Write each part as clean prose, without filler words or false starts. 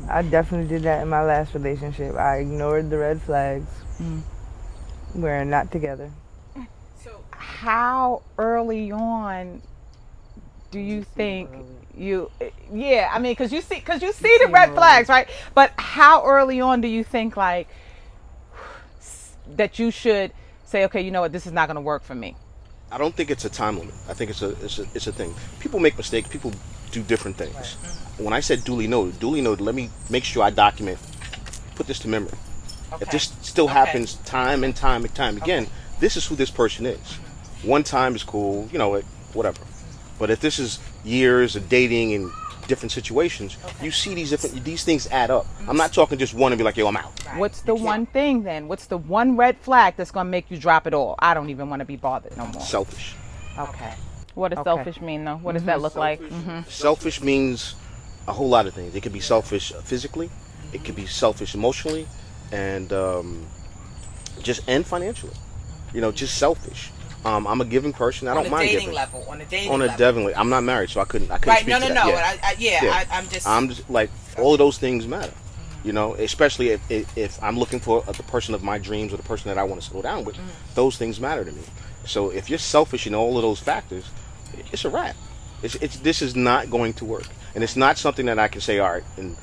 I definitely did that in my last relationship. I ignored the red flags. We're not together. So how early on do you think you? Yeah, I mean, because you see the red flags, right? But how early on do you think like that you should say, okay, you know what, this is not going to work for me? I don't think it's a time limit. I think it's a thing. People make mistakes. People do different things. When I said duly noted, let me make sure I document, put this to memory. If this still happens time and time again, this is who this person is. One time is cool, whatever. But if this is years of dating and different situations, you see these things add up. I'm not talking just one and be like, yo, I'm out. What's the one thing then? What's the one red flag that's going to make you drop it all? I don't even want to be bothered no more. Selfish. Okay. What does selfish mean, though? What does that look like? Selfish means a whole lot of things. It could be selfish physically, it could be selfish emotionally, and financially. Just selfish. I'm a giving person. I don't mind giving. On a dating level. Definitely. I'm not married, so I couldn't speak to that. Yeah. I'm just like, all of those things matter. Especially if I'm looking for the person of my dreams or the person that I want to settle down with, those things matter to me. So if you're selfish in all of those factors, it's a wrap. This is not going to work, and it's not something that I can say, all right, in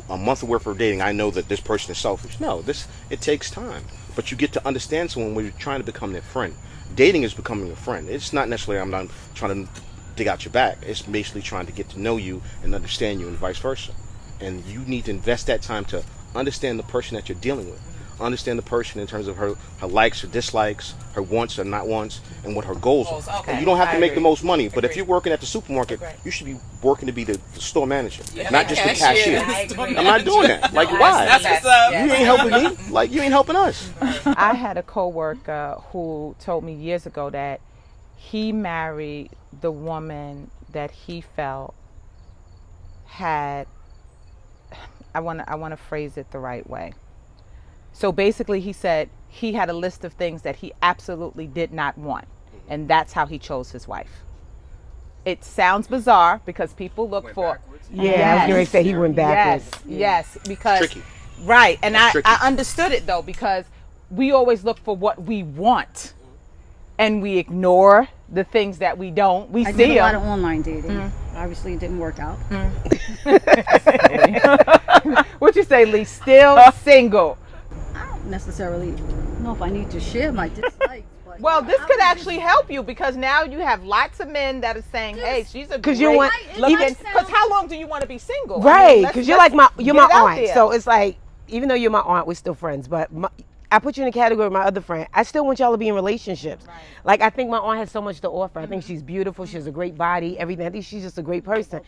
a month of worth of dating, I know that this person is selfish. No, it takes time, but you get to understand someone when you're trying to become their friend. Dating is becoming a friend. It's not necessarily I'm not trying to dig out your back. It's basically trying to get to know you and understand you, and vice versa. And you need to invest that time to understand the person that you're dealing with. Understand the person in terms of her likes or dislikes, her wants or not wants, and what her goals are. Okay. And you don't have to make the most money, but if you're working at the supermarket, you should be working to be the store manager, not just the cashier. I'm not doing that. Like, why? That's what's up. You ain't helping me. Like, you ain't helping us. I had a coworker who told me years ago that he married the woman that he felt had, I want to phrase it the right way. So basically he said he had a list of things that he absolutely did not want, and that's how he chose his wife. It sounds bizarre because people look for Yeah, I was going to say he went backwards. Yes, because Tricky. right, and That's tricky. I understood it though, because we always look for what we want, and we ignore the things that we don't. We I see did a lot of them. online dating. Obviously, it didn't work out. What you say, Lee? Still single. I don't necessarily know if I need to share my dislikes. But Well, this I could was actually help you, because now you have lots of men that are saying, "Hey, she's a 'Cause great you want- looking." even- Because how long do you want to be single? Right, let's- because you're like let's you're get my it out aunt. there. So it's like, even though you're my aunt, we're still friends. But I put you in the category of my other friend. I still want y'all to be in relationships. Like, I think my aunt has so much to offer. I think she's beautiful. She has a great body, everything. I think she's just a great person.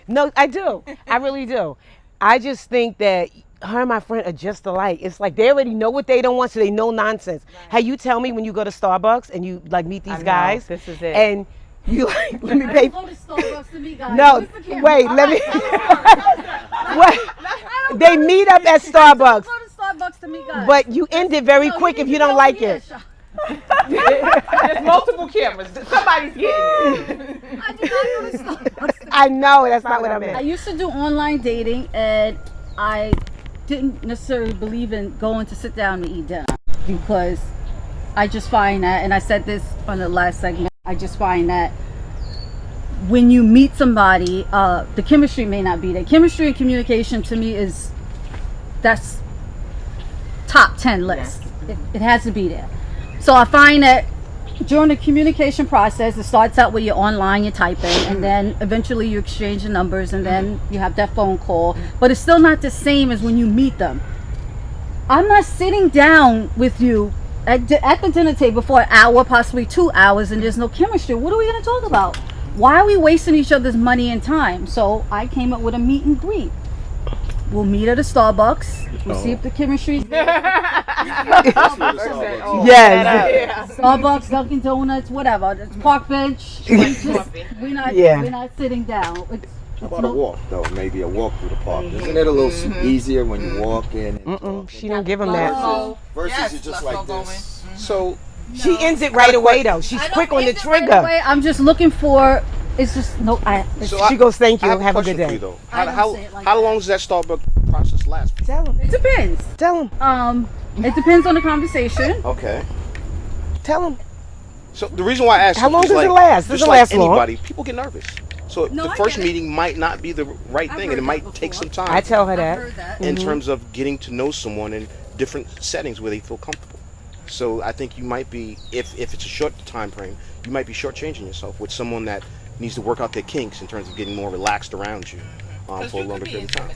No, I do. I really do. I just think that her and my friend are just alike. It's like they already know what they don't want, so they know nonsense. How you tell me when you go to Starbucks and you like meet I these know, guys, this is it. and you like, let me I pay. don't go to Starbucks to meet guys. No, Where's the camera? wait, All let me. right, What? They meet up at Starbucks, Go to Starbucks to meet guys. but you end it very No, quick you if need you to don't go like here, it. There's multiple cameras. Somebody's getting you. I do not go to Starbucks. I know that's not what I I meant. used to do online dating, and I didn't necessarily believe in going to sit down and eat dinner, because I just find that, and I said this on the last segment, I just find that when you meet somebody, the chemistry may not be there. Chemistry and communication to me that's top 10 list. It has to be there. So I find that during the communication process, it starts out where you're online, you're typing, and then eventually you exchange the numbers, and then you have that phone call. But it's still not the same as when you meet them. I'm not sitting down with you at the dinner table for an hour, possibly 2 hours, and there's no chemistry. What are we going to talk about? Why are we wasting each other's money and time? So I came up with a meet and greet. We'll meet at a Starbucks. We'll see if the chemistry's there. Yes. Starbucks, Dunkin' Donuts, whatever. It's park bench. We're not sitting down. How about a walk, though? Maybe a walk through the park. Isn't it a little easier when you walk in? And talk? She don't give him that. Versus it's just like this. So She ends it right away though. She's quick on the trigger. Anyway, I'm just looking for. It's just no. So She goes, "Thank you. I have a good question for day." you, though. I don't say it like How that. long does that Starbucks process last? Tell him. It depends. Tell him. It depends on the conversation. Okay. Tell him. So the reason why I asked How long is does it last? Does just it like last long? anybody, people get nervous. So No, the I first get it. meeting might not be the right thing, and heard it might that take before. some time. I tell her I've that. heard that. in terms of getting to know someone in different settings where they feel comfortable. So I think you might be, if it's a short time frame, you might be shortchanging yourself with someone that needs to work out their kinks in terms of getting more relaxed around you for a longer period of time.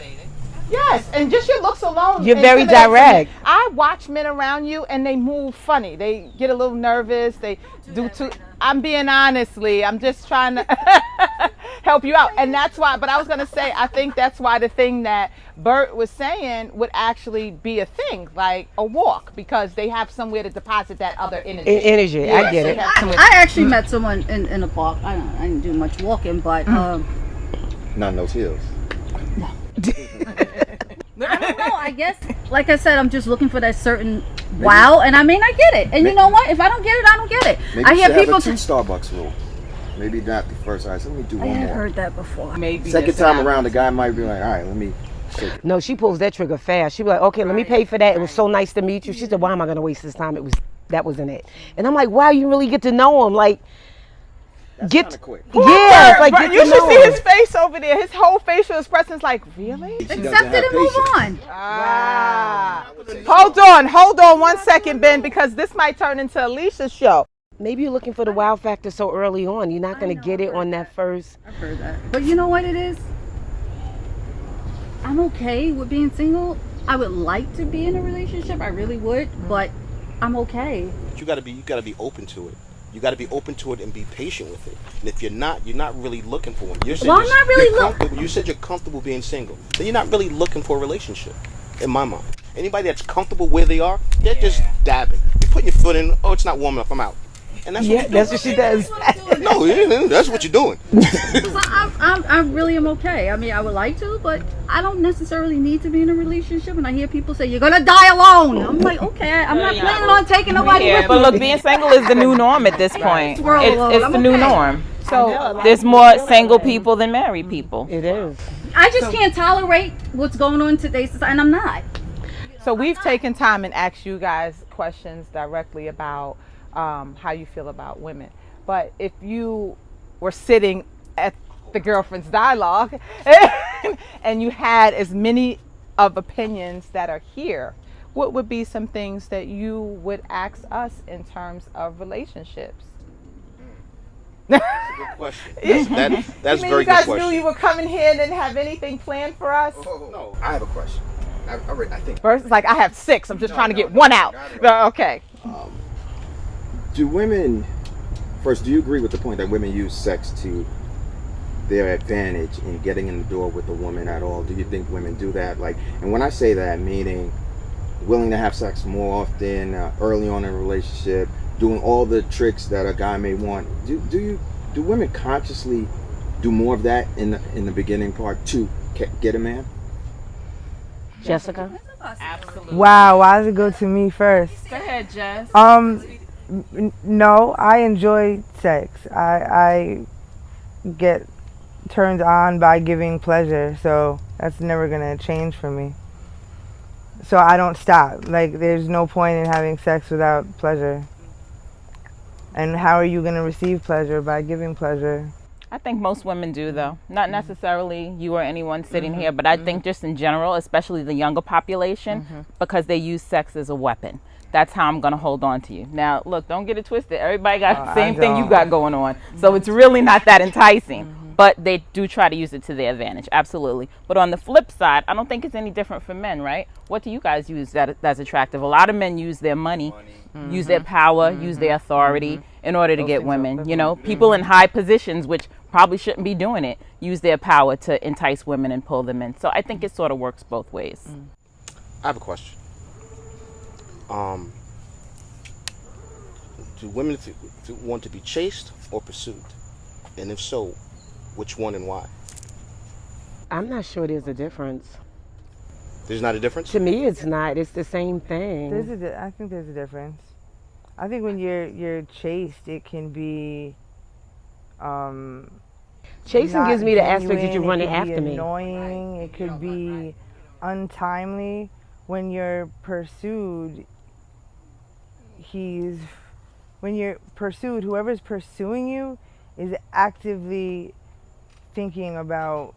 Yes, and just your looks alone. You're very intimidates me. direct. I watch men around you and they move funny. They get a little nervous. They do too. I'm being honestly. I'm just trying to help you out, and that's why. But I was gonna say, I think that's why the thing that Bert was saying would actually be a thing, like a walk, because they have somewhere to deposit that other energy. Energy. I get it. I actually met someone in a park. I didn't do much walking, but Not in those heels. I don't know. I guess, like I said, I'm just looking for that certain wow, and I mean, I get it. And you know what? If I don't get it, I don't get it. Maybe I you hear should have people. a 2 Starbucks rule. Maybe not the first. All right, so let me do I one had more. heard that before. Maybe Second this time happens. around, the guy might be like, all right, let me shake it. No, she pulls that trigger fast. She be like, okay, let me pay for that. It was so nice to meet you. She said, why am I gonna waste this time? That wasn't it. And I'm like, wow, you really get to know him. Like, That's get kind of quick. yeah, it's like Bert, get you to should know see him. his face over there. His whole facial expression is like, really? She doesn't Accept have it and move patience. on. Ah. Hold on 1 second, Ben, because this might turn into Alicia's show. Maybe you're looking for the wow factor so early on. You're not gonna get it on that first. I've heard that. But you know what it is? I'm okay with being single. I would like to be in a relationship. I really would, but I'm okay. But you gotta be open to it. You gotta be open to it and be patient with it. And if you're not really looking for one. You said Well, I'm not really comfortable. You said you're comfortable being single. Then you're not really looking for a relationship, in my mind. Anybody that's comfortable where they are, they're just dabbing. You're putting your foot in. Oh, it's not warm enough. I'm out. And that's Yeah, what that's what she does. No, yeah, that's what you're doing. So I really am okay. I mean, I would like to, but I don't necessarily need to be in a relationship. And I hear people say, you're going to die alone. I'm like, okay, I'm not planning on taking nobody Yeah, with but me. look, being single is the new norm at this point. World alone. It's I'm the new okay. norm. So There's more single people than married people. It is. I just can't tolerate what's going on in today's society, and I'm not. So we've taken time and asked you guys questions directly about how you feel about women. But if you were sitting at the Girlfriends Dialogue and you had as many of opinions that are here, what would be some things that you would ask us in terms of relationships? Good question. That's a very you good guys question. knew you were coming here and didn't have anything planned for us? No, I have a question. I think. First, it's like I have 6. I'm just trying to get one out. Okay. Do women, first, do you agree with the point that women use sex to their advantage in getting in the door with a woman at all? Do you think women do that? Like, and when I say that, meaning willing to have sex more often, early on in a relationship, doing all the tricks that a guy may want. Do women consciously do more of that in the beginning part to get a man? Jessica? Absolutely. Wow, why does it go to me first? Go ahead, Jess. No, I enjoy sex. I get turned on by giving pleasure, so that's never gonna change for me. So I don't stop. Like, there's no point in having sex without pleasure. And how are you gonna receive pleasure? By giving pleasure. I think most women do, though. Not necessarily you or anyone sitting here, but I think just in general, especially the younger population, because they use sex as a weapon. That's how I'm going to hold on to you. Now, look, don't get it twisted. Everybody got the same thing you got going on. So it's really not that enticing. But they do try to use it to their advantage. Absolutely. But on the flip side, I don't think it's any different for men, right? What do you guys use that's attractive? A lot of men use their money, use their power, use their authority in order to get women. You know, people in high positions, which probably shouldn't be doing it, use their power to entice women and pull them in. So I think it sort of works both ways. I have a question. Do women want to be chased or pursued? And if so, which one and why? I'm not sure there's a difference. There's not a difference? To me, it's not. It's the same thing. I think there's a difference. I think when you're chased, it can be Chasing not gives me the aspect that genuine, you're running it could be after me. annoying. It could be untimely. When you're pursued, whoever's pursuing you is actively thinking about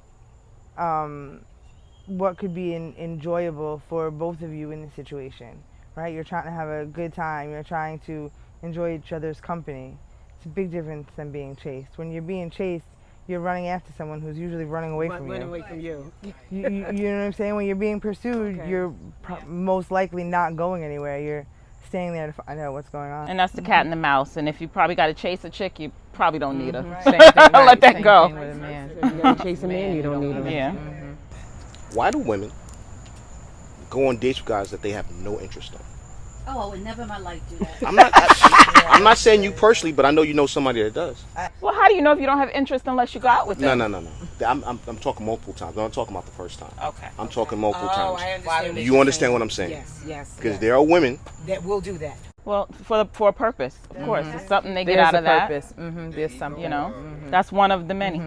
what could be enjoyable for both of you in the situation, right? You're trying to have a good time. You're trying to enjoy each other's company. It's a big difference than being chased. When you're being chased, you're running after someone who's usually running away from you. Running away from you. You know what I'm saying? When you're being pursued, you're most likely not going anywhere. You're staying there to find out what's going on. And that's the cat and the mouse. And if you probably got to chase a chick, you probably don't need her. Right. Same thing, right. Let that Same go. thing with a man. If you gotta chase a man, you don't need him. Yeah. Why do women go on dates with guys that they have no interest in? Oh, I would never in my life do that. I'm not saying you personally, but I know you know somebody that does. Well, how do you know if you don't have interest unless you go out with them? No. I'm talking multiple times. I'm not talking about the first time. Okay. I'm talking multiple times. I understand. You understand what I'm saying? Yes. Because there are women that will do that. Well, for a purpose, of course. It's something they get There's out a of that. purpose. There's something. You know, that's one of the many.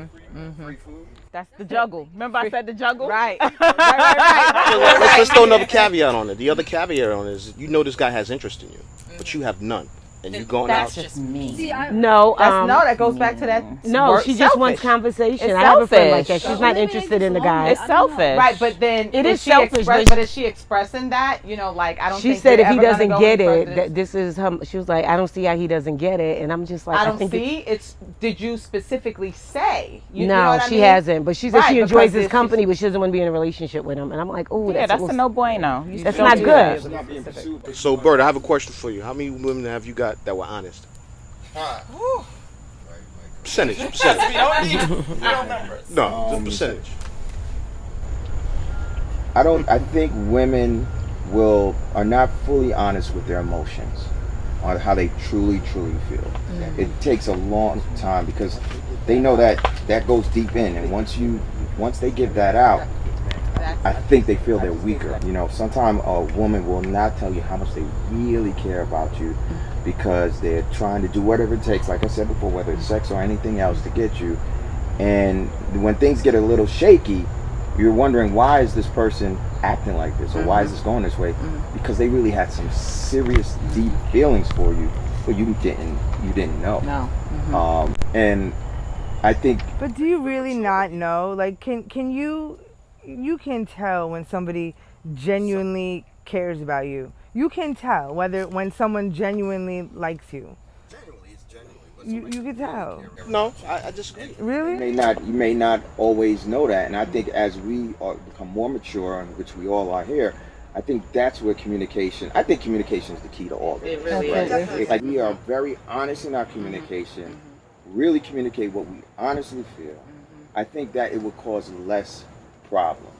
That's the juggle. Remember I said the juggle? Right. Let's throw another caveat on it. The other caveat on it is, you know, this guy has interest in you, but you have none, and you going That's out. just me. See, That goes back to that. No, work- she just wants selfish. conversation. It's I have a friend like that. selfish. She's not interested in the guy. It's selfish. Right, but then It is she selfish, but is she expressing that? You know, like I don't. She think said we're if he ever gonna doesn't go get any it, further that this is her. She was like, I don't see how he doesn't get it, and I'm just like, I don't think see. Did you specifically say? You know no, what I she mean? hasn't. But she said Right, she because enjoys his if company, but she doesn't want to be in a relationship with him. And I'm like, oh, Yeah, that's a no bueno. That's not good. So, Bert, I have a question for you. How many women have you got that were honest? Percentage. No, the percentage. I think women are not fully honest with their emotions on how they truly feel. It takes a long time because they know that goes deep in, and once they give that out, I think they feel they're weaker. You know, sometimes a woman will not tell you how much they really care about you because they're trying to do whatever it takes, like I said before, whether it's sex or anything else, to get you. And when things get a little shaky, you're wondering, why is this person acting like this, or why is this going this way? Because they really had some serious, deep feelings for you, but you didn't know. No. And I think. But do you really not know? Like, can you can tell when somebody genuinely cares about you. You can tell when someone genuinely likes you. You can tell. No, I disagree. Really? You may not always know that, and I think as we become more mature, which we all are here, I think that's where communication. I think communication is the key to all this. It really is. Like, we are very honest in our communication. Really communicate what we honestly feel. I think that it will cause less problems.